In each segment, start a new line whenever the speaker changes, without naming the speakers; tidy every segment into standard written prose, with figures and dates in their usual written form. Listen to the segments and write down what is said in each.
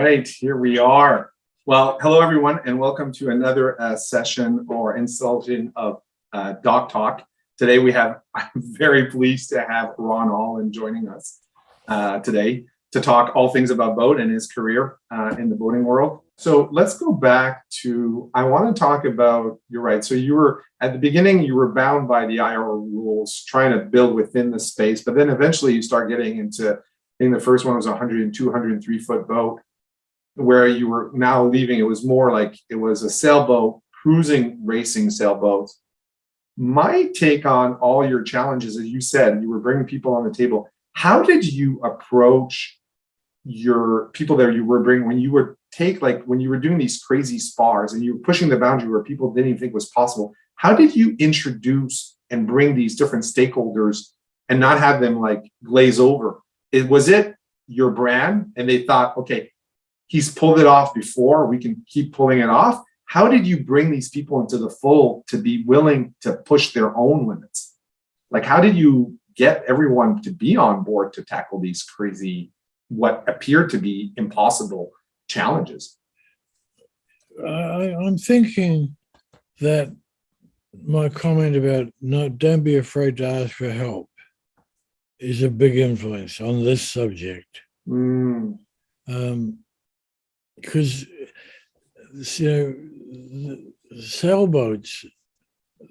right, here we are. Well, hello everyone, and welcome to another session or installation of Doc Talk. Today I'm very pleased to have Ron Holland joining us today to talk all things about boat and his career in the boating world. So let's go back to, I want to talk about, you're right, so you were, at the beginning, you were bound by the IR rules, trying to build within the space, but then eventually you start getting into, I think the first one was a 102, 103 foot boat, where you were now leaving. It was more like it was a sailboat, cruising racing sailboat. My take on all your challenges, as you said, you were bringing people on the table. How did you approach your people that you were bringing when you were when you were doing these crazy spars and you were pushing the boundary where people didn't even think was possible? How did you introduce and bring these different stakeholders and not have them like glaze over? Was it your brand and they thought, okay, he's pulled it off before, we can keep pulling it off? How did you bring these people into the fold to be willing to push their own limits? Like, how did you get everyone to be on board to tackle these crazy, what appeared to be impossible challenges?
I'm thinking that my comment about don't be afraid to ask for help is a big influence on this subject. Because sailboats,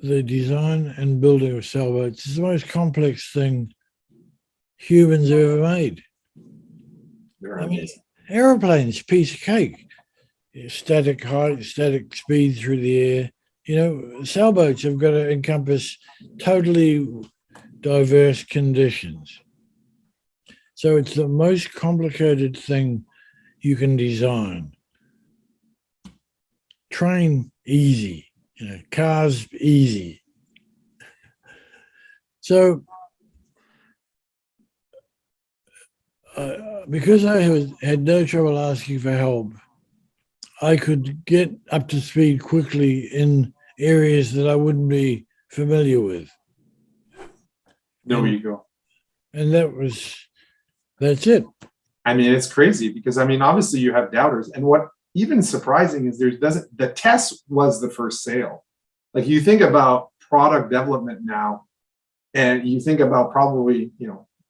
the design and building of sailboats is the most complex thing humans have ever made. I mean, airplanes, piece of cake, static height, static speed through the air. Sailboats have got to encompass totally diverse conditions. So it's the most complicated thing you can design. Train, easy. Cars, easy. So because I had no trouble asking for help, I could get up to speed quickly in areas that I wouldn't be familiar with.
There you go.
And that's it.
I mean, it's crazy because, I mean, obviously you have doubters. And what even surprising is the test was the first sale. Like, you think about product development now, and you think about probably,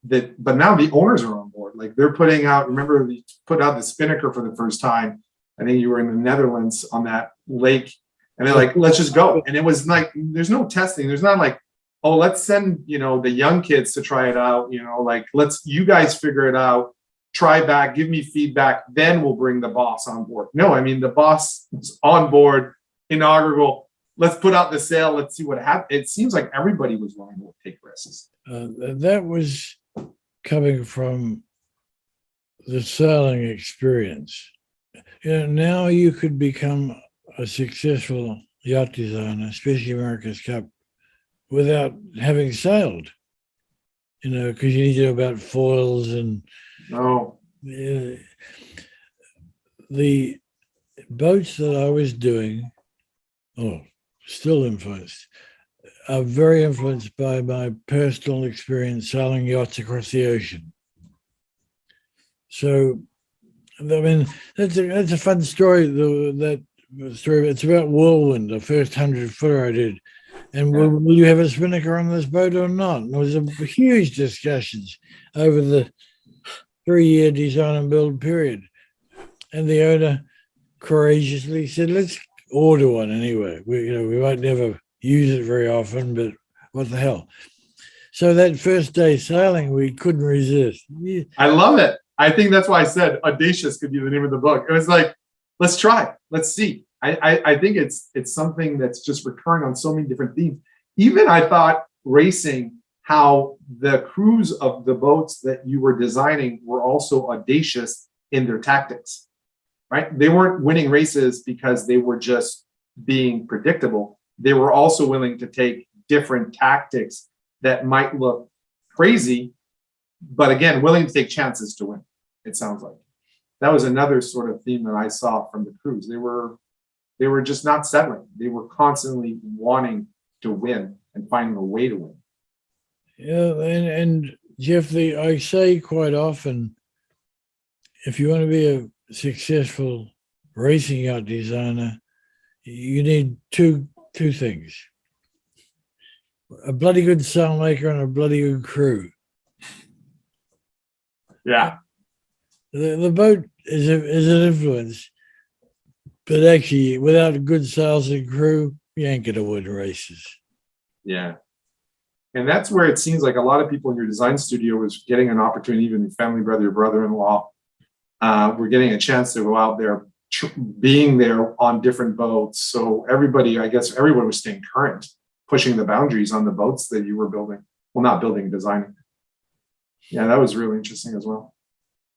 but now the owners are on board. Like, they're putting out, remember we put out the Spinnaker for the first time. I think you were in the Netherlands on that lake, and they're like, let's just go. And it was like, there's no testing. There's not like, oh, let's send, the young kids to try it out. Like, you guys figure it out, try back, give me feedback, then we'll bring the boss on board. No, I mean, the boss is on board, inaugural. Let's put out the sale. Let's see what happens. It seems like everybody was willing to take risks.
That was coming from the sailing experience. Now you could become a successful yacht designer, especially America's Cup, without having sailed, because you need to know about foils and the boats that I was doing, still influenced, are very influenced by my personal experience sailing yachts across the ocean. So, I mean, that's a fun story. It's about Whirlwind, the first 100-footer I did. And will you have a Spinnaker on this boat or not? And there was a huge discussions over the 3-year design and build period. And the owner courageously said, let's order one anyway. We might never use it very often, but what the hell? So that first day sailing, we couldn't resist. Yeah.
I love it. I think that's why I said audacious could be the name of the book. It was like, let's try, let's see. I think it's something that's just recurring on so many different themes. Even I thought racing, how the crews of the boats that you were designing were also audacious in their tactics, right? They weren't winning races because they were just being predictable. They were also willing to take different tactics that might look crazy, but again, willing to take chances to win, it sounds like. That was another sort of theme that I saw from the crews. They were just not settling. They were constantly wanting to win and finding a way to win.
Yeah, and Jeff, I say quite often, if you want to be a successful racing yacht designer, you need two things: a bloody good sailmaker and a bloody good crew.
Yeah.
The boat is an influence, but actually, without a good sales and crew, you ain't gonna win races.
Yeah. And that's where it seems like a lot of people in your design studio is getting an opportunity, even your family, brother, brother-in-law. We're getting a chance to go out there, being there on different boats. So everybody, I guess everyone was staying current, pushing the boundaries on the boats that you were building. Well, not building, designing. Yeah, that was really interesting as well.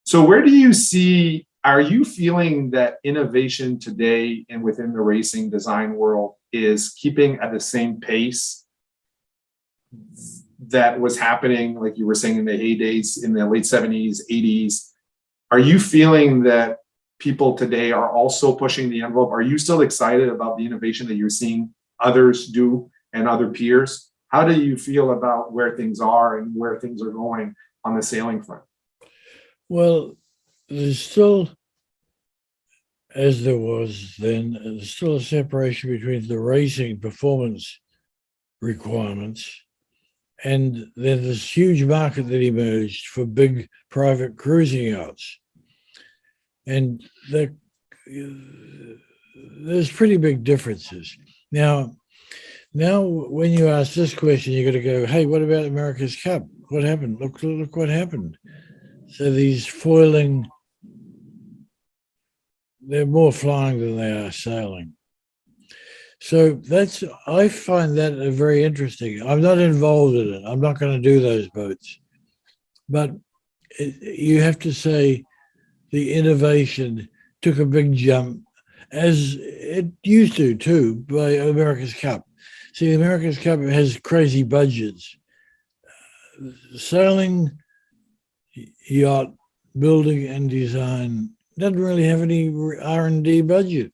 So where do you see, are you feeling that innovation today and within the racing design world is keeping at the same pace that was happening, like you were saying, in the heydays in the late 70s, 80s? Are you feeling that people today are also pushing the envelope? Are you still excited about the innovation that you're seeing others do and other peers? How do you feel about where things are and where things are going on the sailing front?
Well, there's still, as there was then, there's still a separation between the racing performance requirements and then this huge market that emerged for big private cruising yachts. And there's pretty big differences. Now, when you ask this question, you got to go, hey, what about America's Cup? What happened? Look what happened. So these foiling, they're more flying than they are sailing. So I find that very interesting. I'm not involved in it. I'm not going to do those boats. But you have to say the innovation took a big jump, as it used to too, by America's Cup. See, America's Cup has crazy budgets. Sailing, yacht building and design doesn't really have any R&D budget.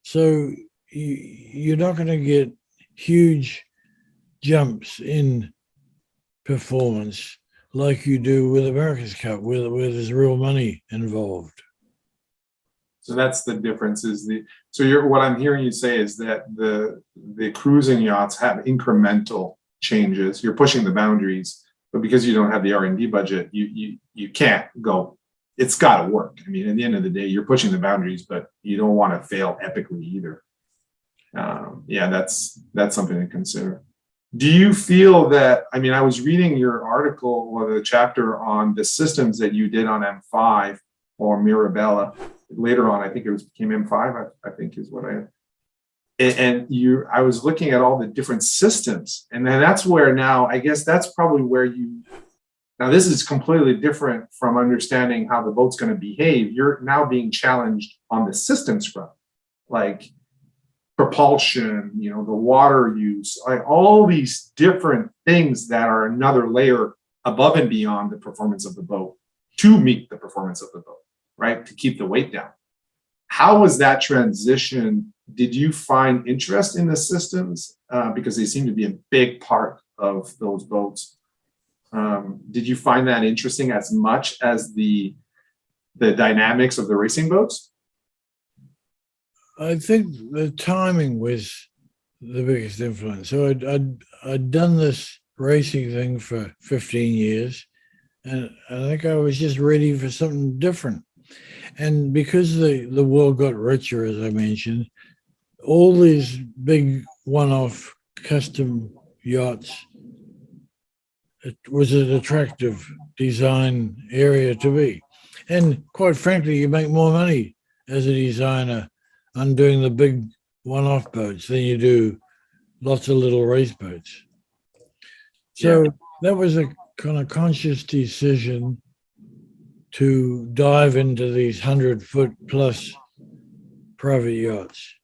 So you're not going to get huge jumps in performance like you do with America's Cup, where there's real money involved.
So that's the difference. What I'm hearing you say is that the cruising yachts have incremental changes. You're pushing the boundaries, but because you don't have the R&D budget, you can't go. It's got to work. I mean, at the end of the day, you're pushing the boundaries, but you don't want to fail epically either. Yeah, that's something to consider. Do you feel that, I mean, I was reading your article or the chapter on the systems that you did on M5 or Mirabella. Later on, I think it became M5, I think is what I was looking at all the different systems. And then that's where now, I guess that's probably where now this is completely different from understanding how the boat's going to behave. You're now being challenged on the systems front, like propulsion, the water use, like all these different things that are another layer above and beyond the performance of the boat to meet the performance of the boat, right? To keep the weight down. How was that transition? Did you find interest in the systems? Because they seem to be a big part of those boats. Did you find that interesting as much as the dynamics of the racing boats?
I think the timing was the biggest influence. So I'd done this racing thing for 15 years, and I think I was just ready for something different. And because the world got richer, as I mentioned, all these big one-off custom yachts, it was an attractive design area to be. And quite frankly, you make more money as a designer on doing the big one-off boats than you do lots of little race boats. So that was a kind of conscious decision to dive into these 100-foot plus private yachts.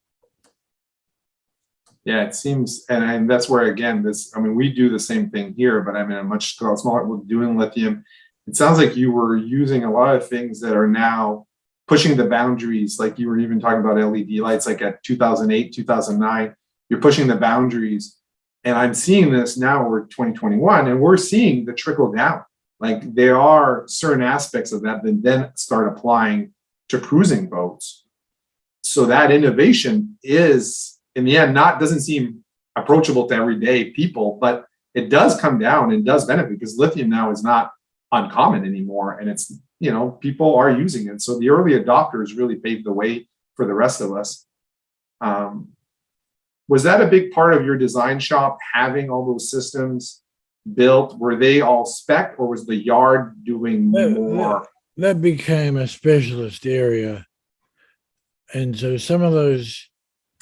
Yeah, it seems, and that's where, again, we do the same thing here, but I'm in a much smaller, we're doing lithium. It sounds like you were using a lot of things that are now pushing the boundaries, like you were even talking about LED lights, like at 2008, 2009, you're pushing the boundaries. And I'm seeing this now, we're 2021, and we're seeing the trickle down. Like there are certain aspects of that that then start applying to cruising boats. So that innovation is, in the end, doesn't seem approachable to everyday people, but it does come down and does benefit because lithium now is not uncommon anymore, and it's, people are using it. So the early adopters really paved the way for the rest of us. Was that a big part of your design shop, having all those systems built? Were they all spec, or was the yard doing more?
That became a specialist area. And so some of those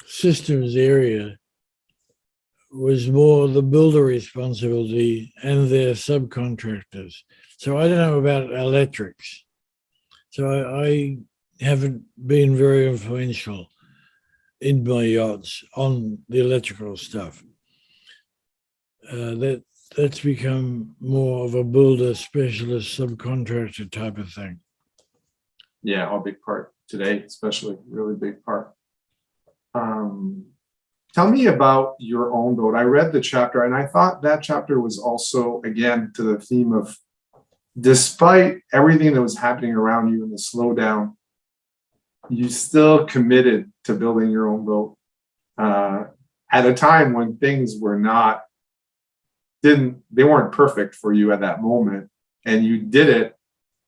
systems area was more the builder responsibility and their subcontractors. So I don't know about electrics. So I haven't been very influential in my yachts on the electrical stuff. That's become more of a builder specialist subcontractor type of thing.
Yeah, a big part today, especially really big part. Tell me about your own boat. I read the chapter and I thought that chapter was also, again, to the theme of, despite everything that was happening around you and the slowdown, you still committed to building your own boat at a time when things were they weren't perfect for you at that moment, and you did it.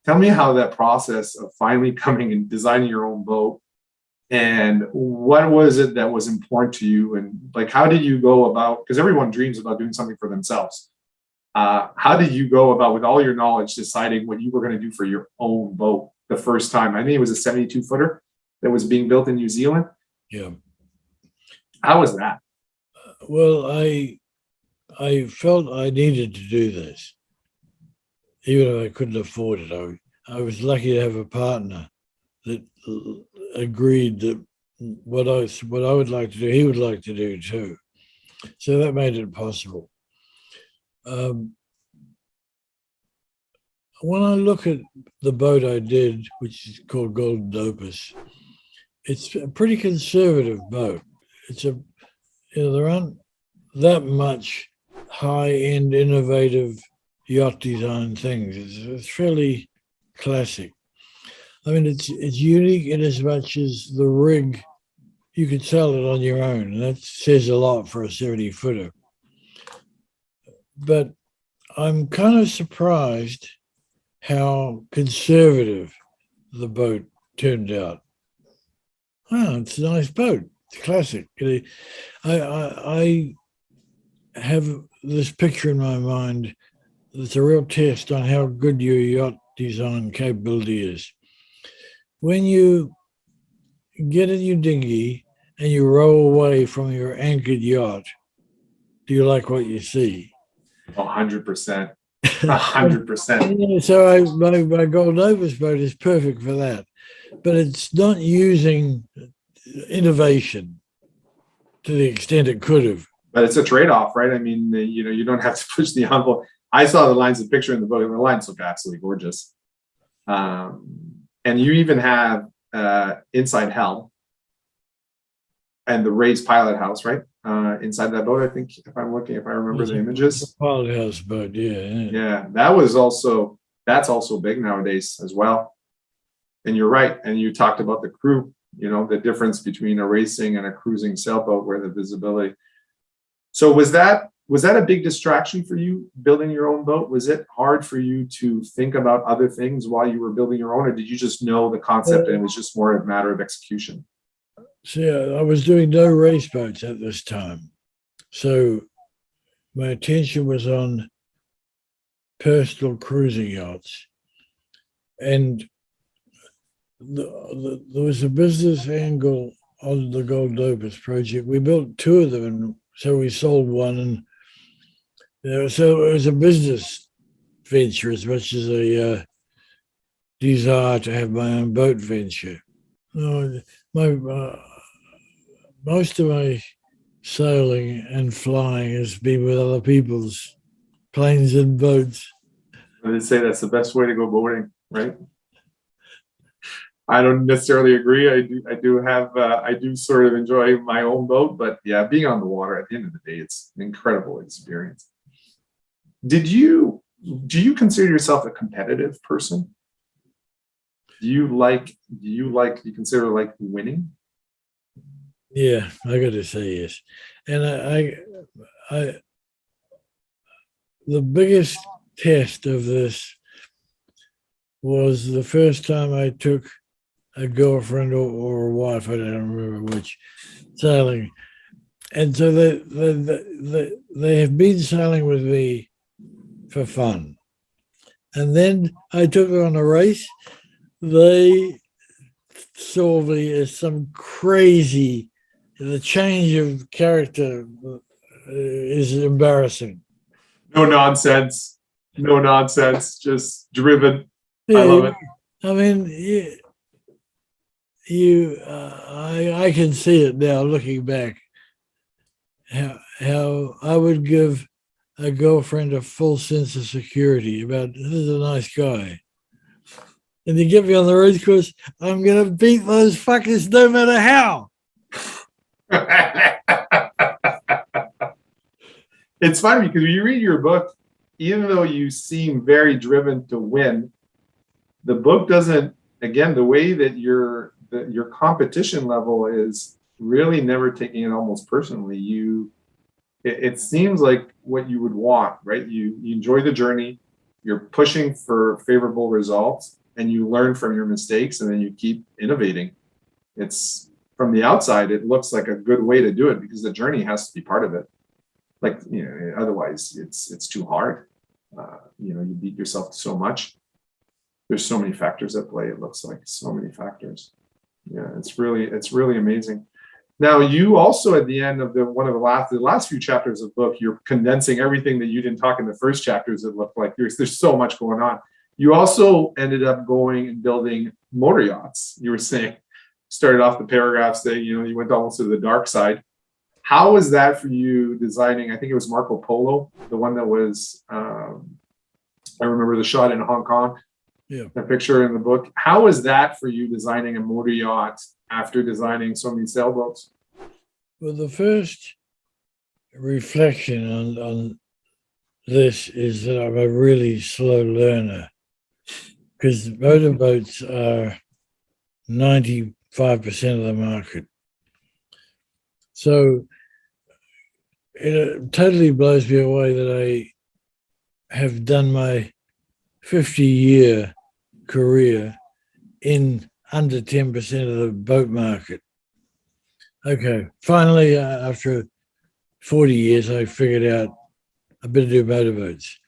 Tell me how that process of finally coming and designing your own boat, and what was it that was important to you, and like, how did you go about, because everyone dreams about doing something for themselves. How did you go about, with all your knowledge, deciding what you were going to do for your own boat the first time? I think it was a 72 footer that was being built in New Zealand.
Yeah.
How was that?
Well, I felt I needed to do this, even if I couldn't afford it. I was lucky to have a partner that agreed that what I would like to do, he would like to do too. So that made it possible. When I look at the boat I did, which is called Golden Opus, it's a pretty conservative boat. There aren't that much high-end, innovative yacht design things. It's fairly classic. I mean, it's unique in as much as the rig, you could sell it on your own, and that says a lot for a 70-footer. But I'm kind of surprised how conservative the boat turned out. Wow, it's a nice boat. It's classic. I have this picture in my mind. It's a real test on how good your yacht design capability is. When you get in your dinghy and you row away from your anchored yacht, do you like what you see?
100%. 100%.
So my Golden Opus boat is perfect for that. But it's not using innovation to the extent it could have.
But it's a trade-off, right? I mean, you don't have to push the envelope. I saw the lines of picture in the book, and the lines look absolutely gorgeous. And you even have inside helm and the raised pilot house, right? Inside that boat, I think, if I remember the images.
Pilot house boat, yeah.
Yeah, that's also big nowadays as well. And you're right. And you talked about the crew, the difference between a racing and a cruising sailboat, where the visibility. So was that a big distraction for you, building your own boat? Was it hard for you to think about other things while you were building your own, or did you just know the concept and it was just more a matter of execution?
So I was doing no race boats at this time. So my attention was on personal cruising yachts. And there was a business angle on the Golden Opus project. We built two of them, and so we sold one. And so it was a business venture as much as a desire to have my own boat venture. Most of my sailing and flying has been with other people's planes and boats.
I would say that's the best way to go boating, right? I don't necessarily agree. I do sort of enjoy my own boat, but yeah, being on the water, at the end of the day, it's an incredible experience. Did you do you consider yourself a competitive person? You consider like winning?
Yeah, I got to say yes. And I, the biggest test of this was the first time I took a girlfriend or a wife, I don't remember which, sailing. And so they have been sailing with me for fun. And then I took her on a race. They saw me as some crazy, the change of character is embarrassing.
No nonsense. No nonsense. Just driven. I
Yeah,
love it.
I mean, I can see it now looking back. How I would give a girlfriend a full sense of security about this is a nice guy. And you get me on the race course, I'm gonna beat those fuckers no matter how.
It's funny because when you read your book, even though you seem very driven to win, the book doesn't, again, the way that your competition level is really never taking it almost personally. It seems like what you would want, right? You enjoy the journey, you're pushing for favorable results, and you learn from your mistakes, and then you keep innovating. It's from the outside, it looks like a good way to do it because the journey has to be part of it. Like, otherwise it's too hard. You beat yourself so much. There's so many factors at play. It looks like so many factors. Yeah, it's really amazing. Now, you also at the end of the last few chapters of the book, you're condensing everything that you didn't talk in the first chapters. It looked like there's so much going on. You also ended up going and building motor yachts. You were saying, started off the paragraph saying, you went almost to the dark side. How was that for you designing? I think it was Marco Polo, the one that was, I remember the shot in Hong Kong.
Yeah.
The picture in the book. How was that for you designing a motor yacht after designing so many sailboats?
Well, the first reflection on this is that I'm a really slow learner because motorboats are 95% of the market. So it totally blows me away that I have done my 50-year career in under 10% of the boat market. Okay, finally, after 40 years, I figured out I better do motorboats.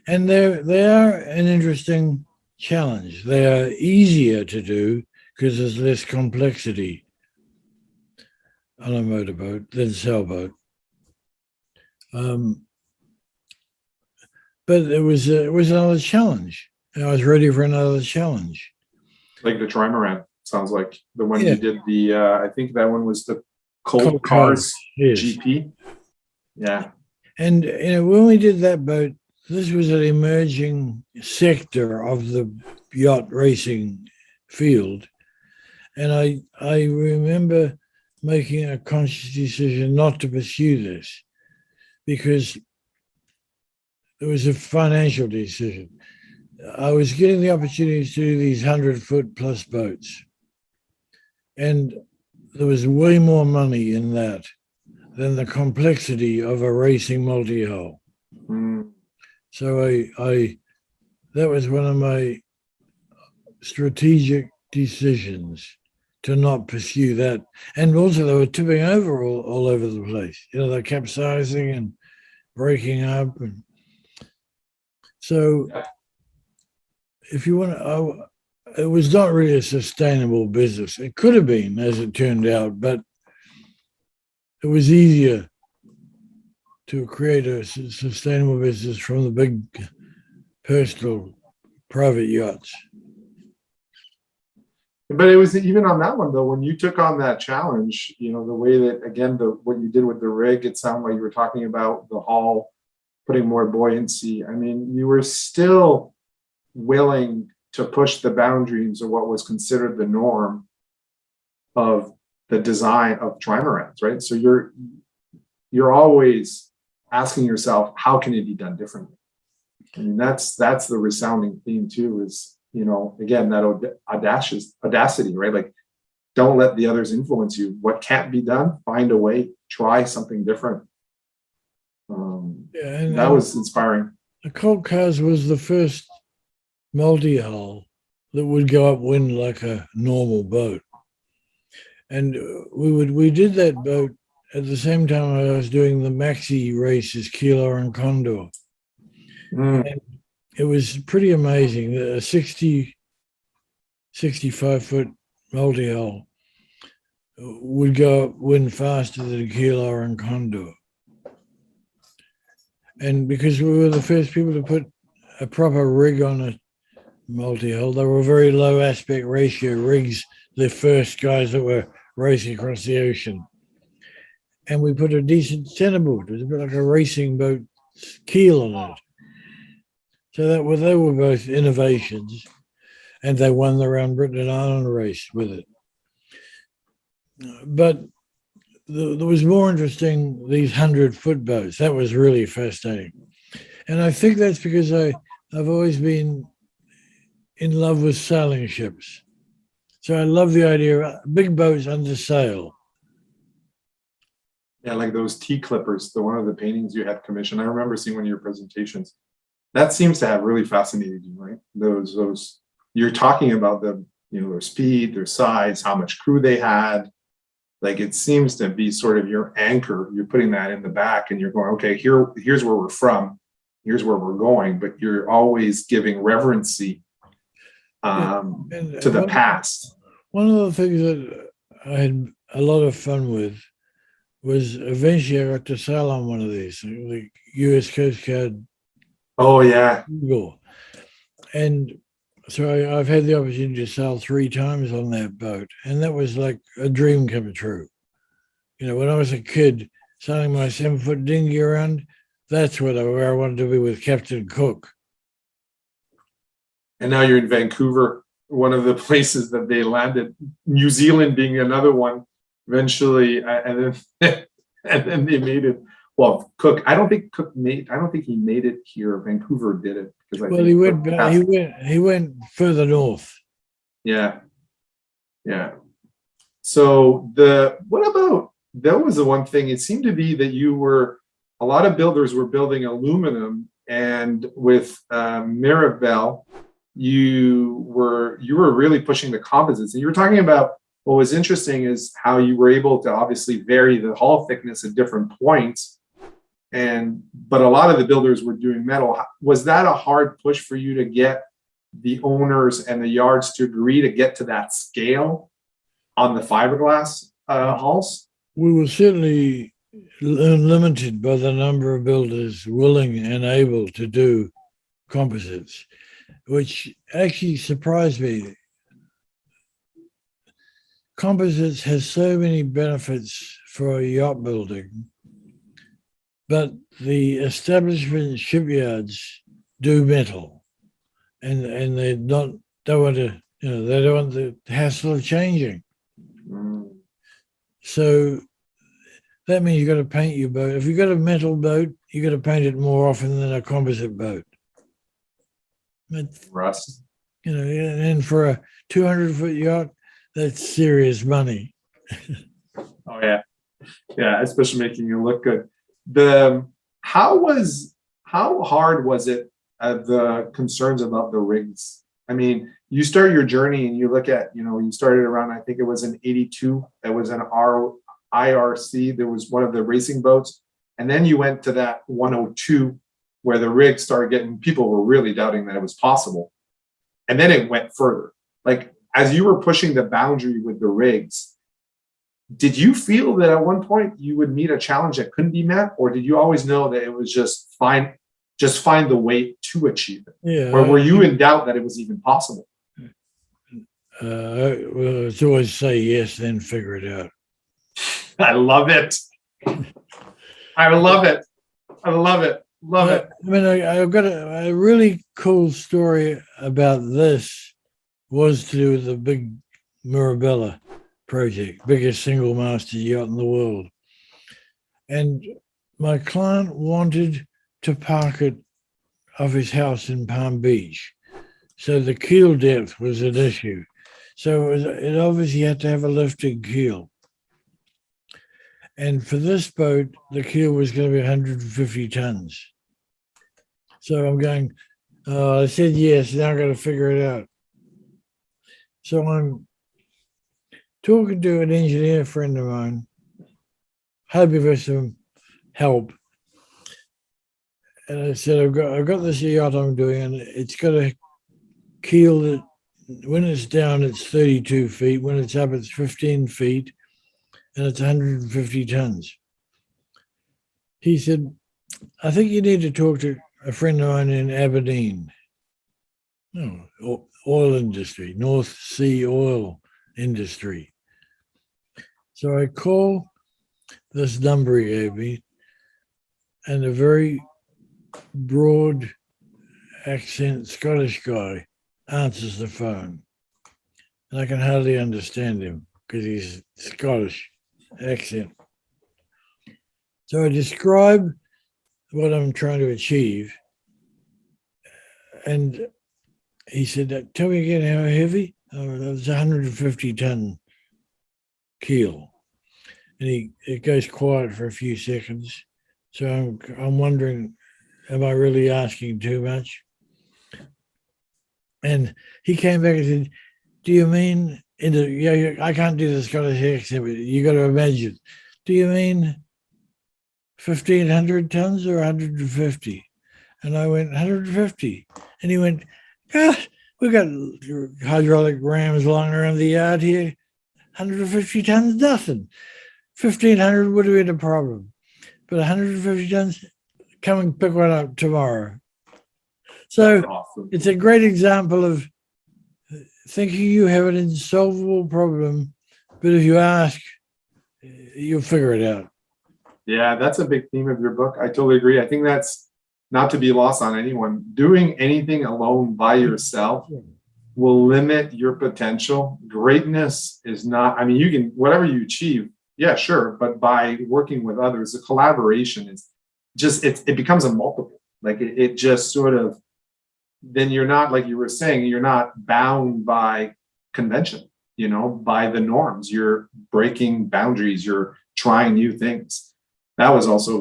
And they are an interesting challenge. They are easier to do because there's less complexity on a motorboat than sailboat. But it was another challenge. And I was ready for another challenge.
Like the trimaran, sounds like the one
Yeah.
you did the, I think that one was the Cote
Cote
Cars
yes.
GP. Yeah.
And when we did that boat, this was an emerging sector of the yacht racing field. And I remember making a conscious decision not to pursue this because it was a financial decision. I was getting the opportunity to do these 100-foot plus boats. And there was way more money in that than the complexity of a racing multi-hull.
Mm.
So I that was one of my strategic decisions to not pursue that. And also they were tipping over all over the place. They're capsizing and breaking up. And so if you want to, it was not really a sustainable business. It could have been, as it turned out, but it was easier to create a sustainable business from the big personal private yachts.
But it was even on that one though, when you took on that challenge, the way that, again, what you did with the rig, it sounded like you were talking about the hull, putting more buoyancy. I mean, you were still willing to push the boundaries of what was considered the norm of the design of trimarans, right? So you're always asking yourself, how can it be done differently? I mean, that's the resounding theme too, is, again, that audacity, right? Like, don't let the others influence you. What can't be done, find a way, try something different.
Yeah, and
That was inspiring.
the Cote cars was the first multi-hull that would go upwind like a normal boat. And we did that boat at the same time I was doing the maxi races, Kilo and Condor. And it was pretty amazing. A 65-foot multi-hull would go upwind faster than Kilo and Condor. And because we were the first people to put a proper rig on a multi-hull, they were very low aspect ratio rigs, the first guys that were racing across the ocean. And we put a decent centerboard. It was a bit like a racing boat keel on it. So they were both innovations, and they won the Round Britain and Ireland race with it. But there was more interesting, these 100-foot boats. That was really fascinating. And I think that's because I've always been in love with sailing ships. So I love the idea of big boats under sail.
Yeah, like those T-clippers, one of the paintings you had commissioned. I remember seeing one of your presentations. That seems to have really fascinated you, right? Those you're talking about their speed, their size, how much crew they had. Like, it seems to be sort of your anchor. You're putting that in the back and you're going, okay, here's where we're from. Here's where we're going. But you're always giving reverency to the past.
One of the things that I had a lot of fun with was eventually I got to sail on one of these, the US Coast Guard.
Oh, yeah.
And so I've had the opportunity to sail 3 times on that boat, and that was like a dream come true. When I was a kid sailing my 7-foot dinghy around, that's where I wanted to be with Captain Cook.
And now you're in Vancouver, one of the places that they landed, New Zealand being another one eventually, and then they made it. Well, Cook, I don't think he made it here. Vancouver did it because
he went further north.
Yeah. So what about, that was the one thing, it seemed to be that a lot of builders were building aluminum, and with Mirabel, you were really pushing the composites. And you were talking about, what was interesting is how you were able to obviously vary the hull thickness at different points. But a lot of the builders were doing metal. Was that a hard push for you to get the owners and the yards to agree to get to that scale on the fiberglass hulls?
We were certainly limited by the number of builders willing and able to do composites, which actually surprised me. Composites has so many benefits for yacht building, but the establishment shipyards do metal, and they don't want to, they don't want the hassle of changing. So that means you got to paint your boat. If you've got a metal boat, you got to paint it more often than a composite boat.
Rust.
And for a 200-foot yacht, that's serious money.
Oh yeah, especially making you look good. How hard was it? The concerns about the rigs. I mean, you start your journey and you look at, you started around, I think it was an 82. That was an IRC. There was one of the racing boats, and then you went to that 102, where the rig started getting, people were really doubting that it was possible, and then it went further. Like, as you were pushing the boundary with the rigs, did you feel that at one point you would meet a challenge that couldn't be met, or did you always know that it was just find the way to achieve it?
Yeah.
Or were you in doubt that it was even possible?
It's always say yes, then figure it out.
I love it. I love it. Love it.
I mean, I've got a really cool story about this. Was to do with the big Mirabella project, biggest single-masted yacht in the world. And my client wanted to park it of his house in Palm Beach. So the keel depth was an issue. So it obviously had to have a lifting keel. And for this boat, the keel was going to be 150 tons. So I'm going, I said yes, now I've got to figure it out. So I'm talking to an engineer friend of mine, hoping for some help. And I said, I've got this yacht I'm doing, and it's got a keel that when it's down, it's 32 feet. When it's up, it's 15 feet, and it's 150 tons. He said, I think you need to talk to a friend of mine in Aberdeen. No, oil industry, North Sea oil industry. So I call this number he gave me, and a very broad accent Scottish guy answers the phone. And I can hardly understand him because he's Scottish accent. So I describe what I'm trying to achieve. And he said, tell me again how heavy? Oh, that was 150 ton keel. And it goes quiet for a few seconds. So I'm wondering, am I really asking too much? And he came back and said, do you mean, I can't do the Scottish accent, but you got to imagine, do you mean 1,500 tons or 150? And I went, 150. And he went, gosh, we got hydraulic rams lying around the yard here. 150 tons, nothing. 1,500 would have been a problem. But 150 tons, come and pick one up tomorrow. So awesome. It's a great example of thinking you have an insolvable problem, but if you ask, you'll figure it out.
Yeah, that's a big theme of your book. I totally agree. I think that's not to be lost on anyone. Doing anything alone by yourself will limit your potential. Greatness is not, I mean, you can, whatever you achieve, yeah, sure. But by working with others, the collaboration is just, it becomes a multiple. Like it just sort of, then you're not, like you were saying, you're not bound by convention, by the norms. You're breaking boundaries. You're trying new things. That was also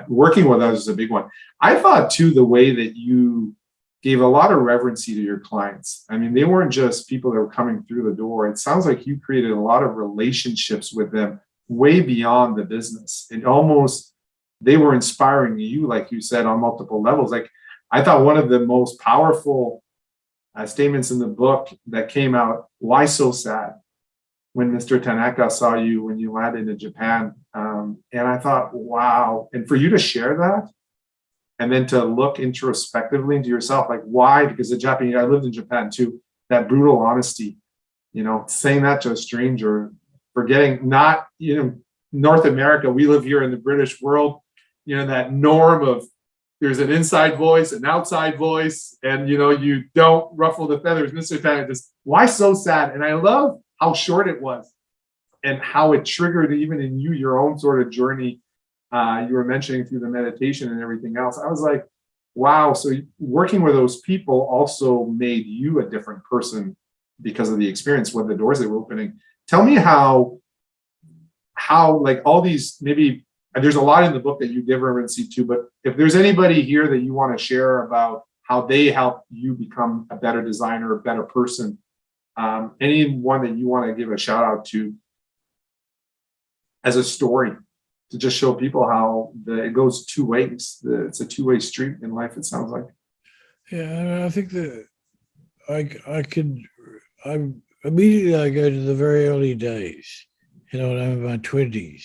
working with others is a big one. I thought too, the way that you gave a lot of reverency to your clients. I mean, they weren't just people that were coming through the door. It sounds like you created a lot of relationships with them way beyond the business. It almost, they were inspiring you, like you said, on multiple levels. Like I thought one of the most powerful statements in the book that came out, why so sad? When Mr. Tanaka saw you when you landed in Japan. And I thought, wow. And for you to share that and then to look introspectively into yourself, like why? Because the Japanese, I lived in Japan too, that brutal honesty, saying that to a stranger, forgetting not, North America, we live here in the British world, that norm of there's an inside voice, an outside voice, and, you don't ruffle the feathers. Mr. Tanaka just, why so sad? And I love how short it was and how it triggered even in you, your own sort of journey. You were mentioning through the meditation and everything else. I was like, wow. So working with those people also made you a different person because of the experience, what the doors they were opening. Tell me how like all these, maybe there's a lot in the book that you give reverence to, but if there's anybody here that you want to share about how they help you become a better designer, a better person, anyone that you want to give a shout out to as a story to just show people how it goes two ways. It's a two-way street in life, it sounds like.
Yeah, I think that immediately I go to the very early days, when I'm in my 20s.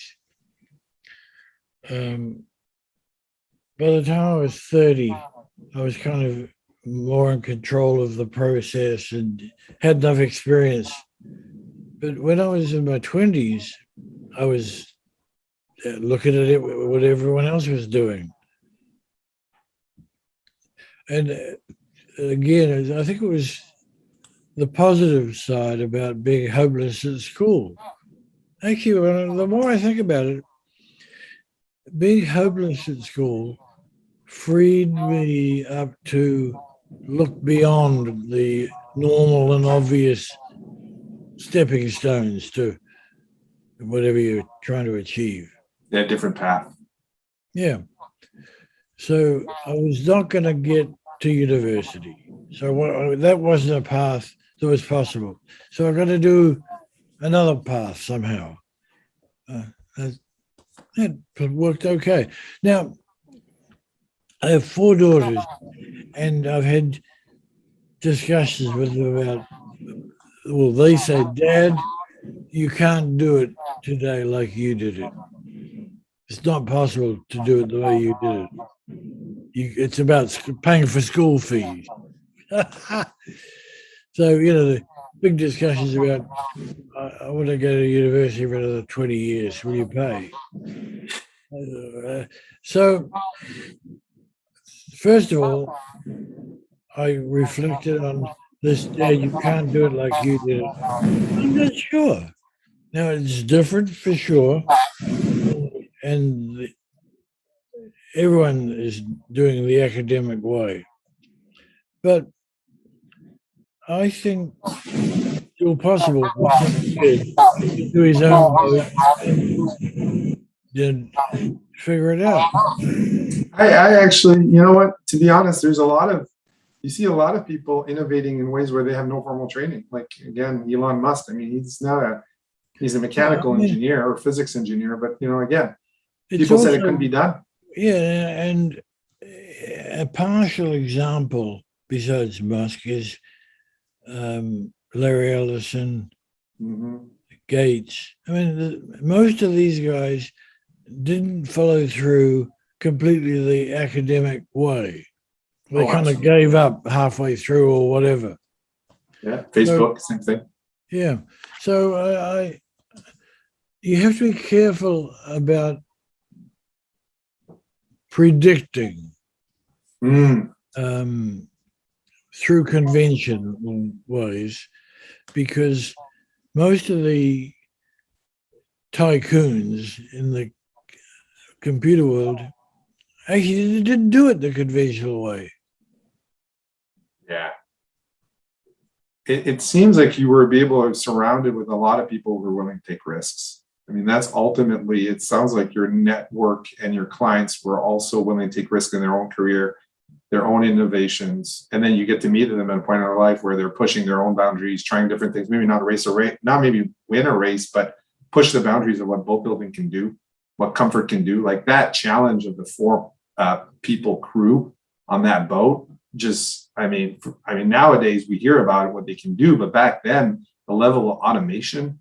By the time I was 30, I was kind of more in control of the process and had enough experience. But when I was in my 20s, I was looking at it, what everyone else was doing. And again, I think it was the positive side about being hopeless at school. Actually, the more I think about it, being hopeless at school freed me up to look beyond the normal and obvious stepping stones to whatever you're trying to achieve.
Yeah, different path.
Yeah. So I was not going to get to university. So that wasn't a path that was possible. So I got to do another path somehow. That worked okay. Now, I have 4 daughters, and I've had discussions with them about, well, they say, Dad, you can't do it today like you did it. It's not possible to do it the way you did it. It's about paying for school fees. So, the big discussions about, I want to go to university for another 20 years. Will you pay? So, first of all, I reflected on this. Dad, you can't do it like you did it. I'm not sure. Now, it's different for sure. And everyone is doing the academic way. But I think it's still possible for some kid to do his own way and then figure it out.
I actually, you know what, to be honest, you see a lot of people innovating in ways where they have no formal training. Like, again, Elon Musk, I mean, he's a mechanical engineer or physics engineer, but, again, people said it couldn't be done.
Yeah, and a partial example besides Musk is Larry Ellison, Gates. I mean, most of these guys didn't follow through completely the academic way. They kind of gave up halfway through or whatever.
Yeah, Facebook, same thing.
Yeah. So you have to be careful about predicting through conventional ways, because most of the tycoons in the computer world actually didn't do it the conventional way.
Yeah. It seems like you were able to surrounded with a lot of people who are willing to take risks. I mean, that's ultimately, it sounds like your network and your clients were also willing to take risks in their own career, their own innovations. And then you get to meet them at a point in their life where they're pushing their own boundaries, trying different things, maybe not not maybe win a race, but push the boundaries of what boat building can do, what comfort can do. Like that challenge of the 4 people crew on that boat, just, I mean, nowadays we hear about it, what they can do, but back then the level of automation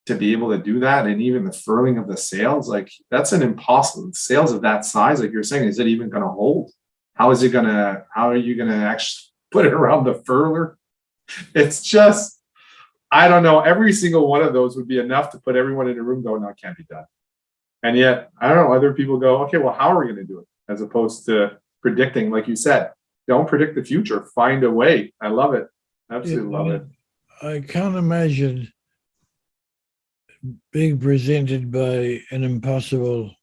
to be able to do that, and even the furling of the sails, like that's an impossible. Sails of that size, like you're saying, is it even going to hold? How are you going to actually put it around the furler? It's just, I don't know. Every single one of those would be enough to put everyone in a room going, no, it can't be done. And yet, I don't know, other people go, okay, well, how are we going to do it? As opposed to predicting, like you said, don't predict the future. Find a way. I love it. Absolutely love it.
I can't imagine being presented by an impossible,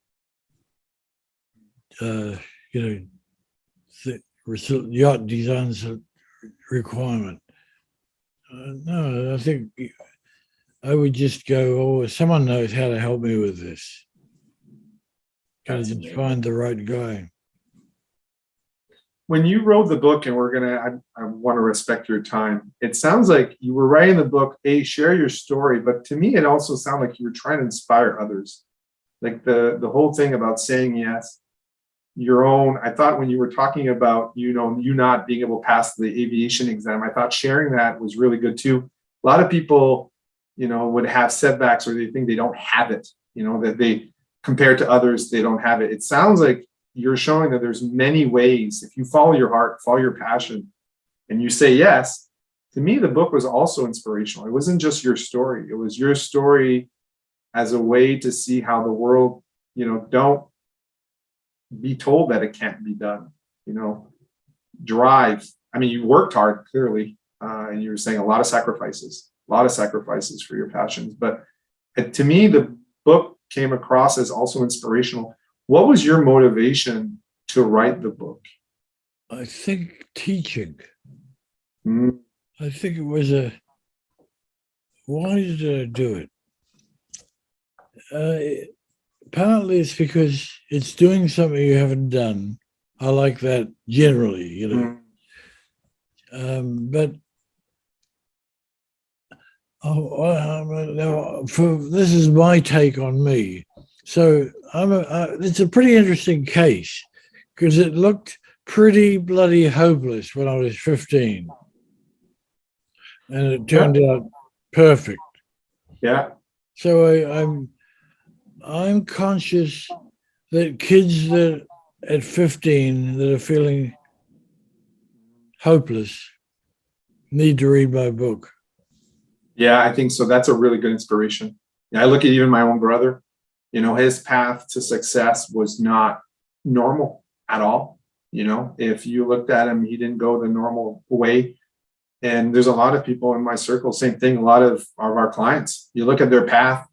yacht design requirement. No, I think I would just go, oh, someone knows how to help me with this. Gotta just find the right guy.
When you wrote the book, and I want to respect your time, it sounds like you were writing the book, share your story, but to me, it also sounded like you were trying to inspire others. Like the whole thing about saying yes, your own, I thought when you were talking about, you not being able to pass the aviation exam, I thought sharing that was really good too. A lot of people, would have setbacks, or they think they don't have it, that they, compared to others, they don't have it. It sounds like you're showing that there's many ways. If you follow your heart, follow your passion, and you say yes, to me, the book was also inspirational. It wasn't just your story. It was your story as a way to see how the world, don't be told that it can't be done, drive. I mean, you worked hard, clearly, and you were saying a lot of sacrifices for your passions. But to me, the book came across as also inspirational. What was your motivation to write the book?
I think teaching.
Mm,
I think it was why did I do it? Partly it's because it's doing something you haven't done. I like that generally,
mm,
But now this is my take on me. So it's a pretty interesting case because it looked pretty bloody hopeless when I was 15, and it turned out perfect.
yeah.
So I'm conscious that kids that at 15 that are feeling hopeless need to read my book.
Yeah, I think so. That's a really good inspiration. Yeah, I look at even my own brother, his path to success was not normal at all. If you looked at him, he didn't go the normal way. And there's a lot of people in my circle, same thing. A lot of our clients, you look at their path,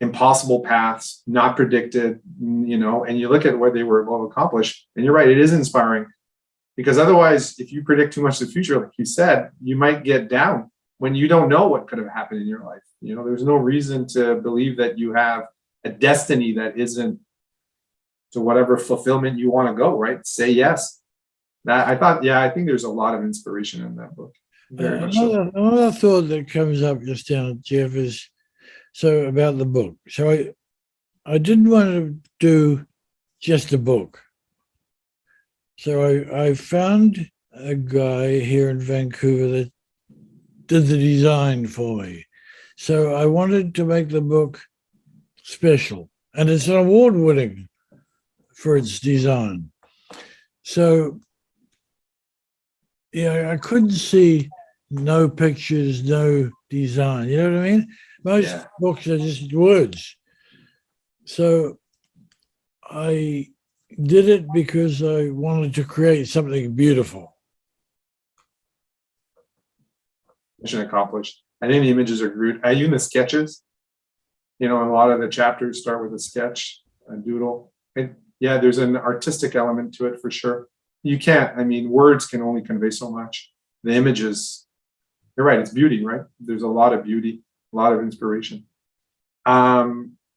impossible paths, not predicted, and you look at what they were able to accomplish. And you're right, it is inspiring because otherwise, if you predict too much of the future, like you said, you might get down when you don't know what could have happened in your life. There's no reason to believe that you have a destiny that isn't to whatever fulfillment you want to go, right? Say yes. I think there's a lot of inspiration in that book. Very much so.
Another thought that comes up just now, Jeff, is about the book. So I didn't want to do just a book. So I found a guy here in Vancouver that did the design for me. So I wanted to make the book special, and it's an award-winning for its design. So I couldn't see no pictures, no design. You know what I mean? Most books are just words. So I did it because I wanted to create something beautiful.
Mission accomplished. I think the images are great. Even the sketches, a lot of the chapters start with a sketch, a doodle. And there's an artistic element to it for sure. You can't, words can only convey so much. The images, you're right, it's beauty, right? There's a lot of beauty, a lot of inspiration.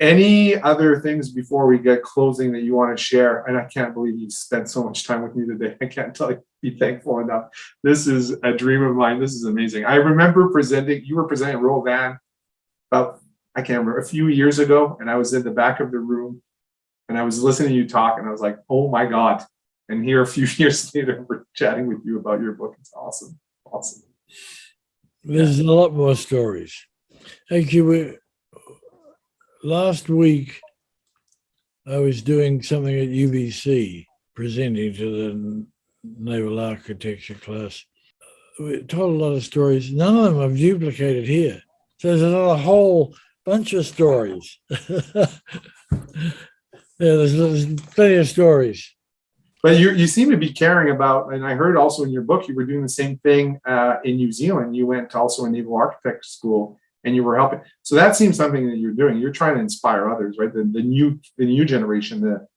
Any other things before we get closing that you want to share? And I can't believe you spent so much time with me today. I can't tell you, be thankful enough. This is a dream of mine. This is amazing. I remember you were presenting Royal Van about, I can't remember, a few years ago, and I was in the back of the room and I was listening to you talk and I was like, oh my God. And here a few years later, we're chatting with you about your book. It's awesome. Awesome.
There's a lot more stories. Thank you. Last week, I was doing something at UBC, presenting to the Naval Architecture class. We told a lot of stories. None of them I've duplicated here. So there's a whole bunch of stories. There's plenty of stories.
But you seem to be caring about, and I heard also in your book, you were doing the same thing in New Zealand. You went also a naval architect school and you were helping. So that seems something that you're doing. You're trying to inspire others, right? The new generation,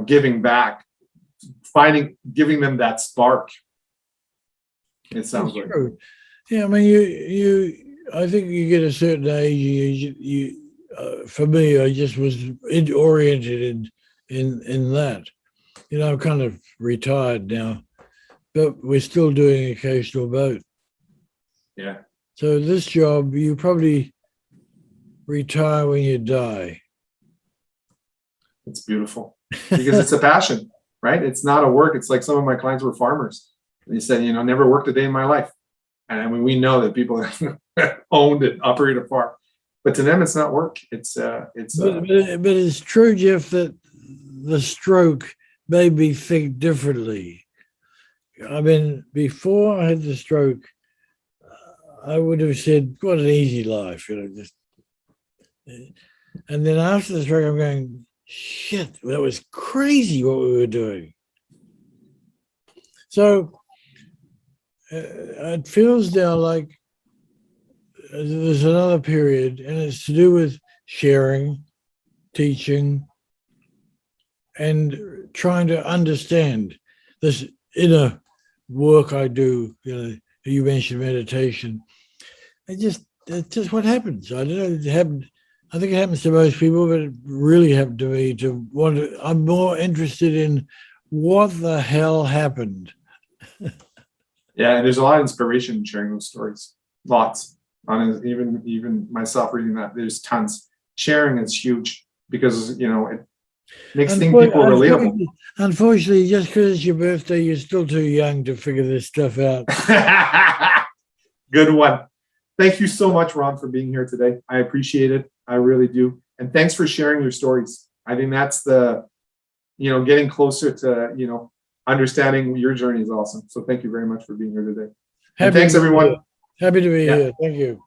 giving back, giving them that spark. It sounds like.
True. Yeah, I think you get a certain age, for me, I just was oriented in that. I'm kind of retired now, but we're still doing occasional boat.
Yeah.
So this job, you probably retire when you die.
It's beautiful because it's a passion, right? It's not a work. It's like some of my clients were farmers. They said, never worked a day in my life. And we know that people owned and operated a farm, but to them, it's not work. But
it's true, Jeff, that the stroke made me think differently. Before I had the stroke, I would have said, what an easy life, and then after the stroke, I'm going, shit, that was crazy what we were doing. So it feels now like there's another period, and it's to do with sharing, teaching, and trying to understand this inner work I do. You mentioned meditation. It's just what happens. I don't know. It happened. I think it happens to most people, but it really happened to me. I'm more interested in what the hell happened.
Yeah, there's a lot of inspiration in sharing those stories. Lots. Even myself reading that, there's tons. Sharing is huge because it makes people relatable.
Unfortunately, just because it's your birthday, you're still too young to figure this stuff out.
Good one. Thank you so much, Ron, for being here today. I appreciate it. I really do. And thanks for sharing your stories. I think that's getting closer to, understanding your journey is awesome. So thank you very much for being here today. And thanks, everyone.
Happy to be here. Thank you.